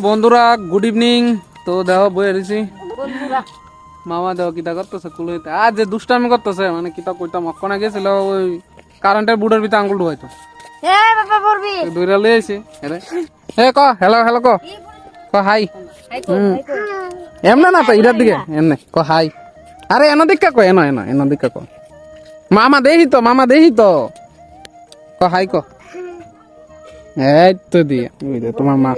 বন্ধুরা good evening. তো দেখো বই এসেছি মামা দেখো কিতা করতেছে কুলইতে আজ যে দুষ্টামি করতেছে মানে কিতা কইতাম অক্ষণে গেছিল ওই কারেন্টের বুড়ের ভিতরে আঙ্গুল ঢুকাইতো দৌড়া লই আইছি হে ক হ্যালো হ্যালো ক হাই এমনে না তো ইটার দিকে এমনে ক হাই আরে এনো দিকা ক এনো দিকা ক মামা দেহি তো ক হাই ক এই তো দিয়ে তোমার মা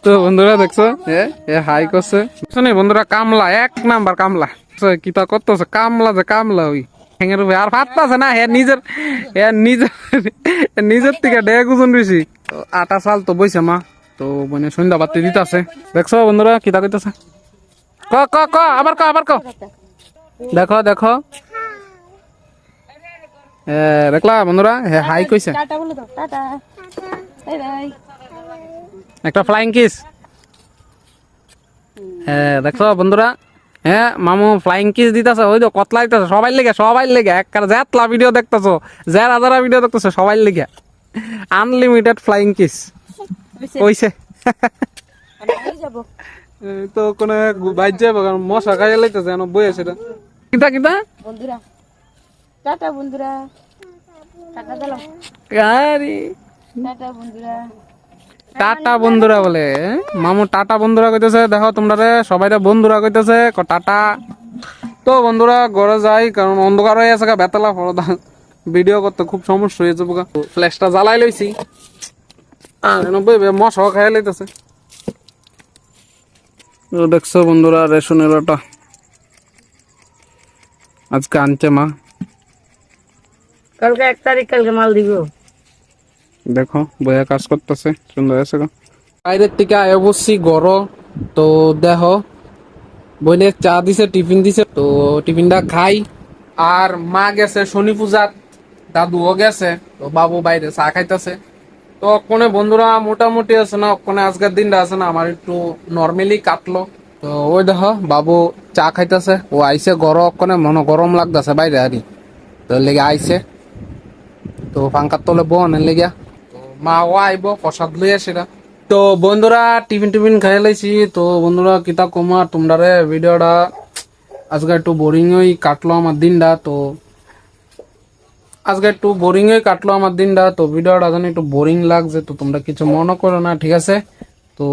তো বন্ধুরা দেখছো হাই করছে শুনি বন্ধুরা কামলা এক নাম্বার কামলা কিতা করতেছে কামলা ওই হ্যাঙের আর ফাটতাছে না নিজের থেকে ডেক ওজন বেশি আটা চাল তো বইছে মা তো মানে সন্ধ্যা বাতি দিতেছে দেখছো বন্ধুরা কিতা কইতেছে ক ক ক আবার ক দেখো দেখলা বন্ধুরা হাই কইছে একটা ফ্লাইং কিস দেখছো বন্ধুরা মামু ফ্লাইং কিস দিতেছে ওই তো কতলা দিতেছে সবাই লেগে এক যেতলা ভিডিও দেখতেছো হাজারা ভিডিও দেখতেছো সবাই লেগে আনলিমিটেড ফ্লাইং কিস কইছে তো কোন বাইর যাবো মশা খাইয়া লাইতেছে বই আছে কিতা বন্ধুরা টাটা বন্ধুরা টাটা দিলাম টাটা বন্ধুরা টাটা বন্ধুরা বলে মামু টাটা বন্ধুরা কইতেছে দেখো তোমরা সবাই বন্ধুরা কইতেছে টাটা। তো বন্ধুরা ঘরে যাই কারণ অন্ধকার হয়ে আছে বেতলা পড়া ভিডিও করতে খুব সমস্যা হয়ে যাবো ফ্ল্যাশটা জ্বালাই লইছি মশা খাইয়া লাইতেছে দেখছো বন্ধুরা রেশনের আটা আজকে আনছে মা কালকে 1 তারিখ কালকে মাল দিব দেখো বইয়া কাজ করতেছে সুন্দর আছে বাইরের থেকে আয় বসছি গরম তো দেখো বইনে চা দিছে টিফিন দিছে তো টিফিনটা খাই আর মা গেছে শনি পূজাত দাদুও গেছে তো বাবু বাইরে চা খাইতেছে তো কোনে বন্ধুরা মোটামুটি আছে না কোনে আজকের দিনটা আছে না আমার একটু নর্মালি কাটলো তো ওই দেখো বাবু চা খাইতেছে ও আইসে গরম কোনে মনে গরম লাগতেছে বাইরে আরই তো লেগে আইসে তো পাঙ্কার তলে বনের লেগে তো মা ও আইব প্রসাদ লই আসিরা তো বন্ধুরা টিফিন খাই লাইছি তো বন্ধুরা কিতা কমা তোমরা ভিডিওটা আজকে একটু বোরিং হয়ে কাটলো আমার দিনটা তো ভিডিওটা জানি একটু বোরিং লাগছে তো তোমরা কিছু মনে করো না ঠিক আছে। তো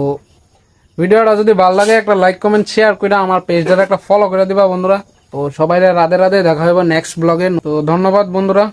ভিডিওটা যদি ভালো লাগে একটা লাইক কমেন্ট শেয়ার করে আমার পেজটা একটা ফলো করে দিবা বন্ধুরা। তো সবাই রাধে রাধে দেখা হবে নেক্সট ব্লগে। তো ধন্যবাদ বন্ধুরা।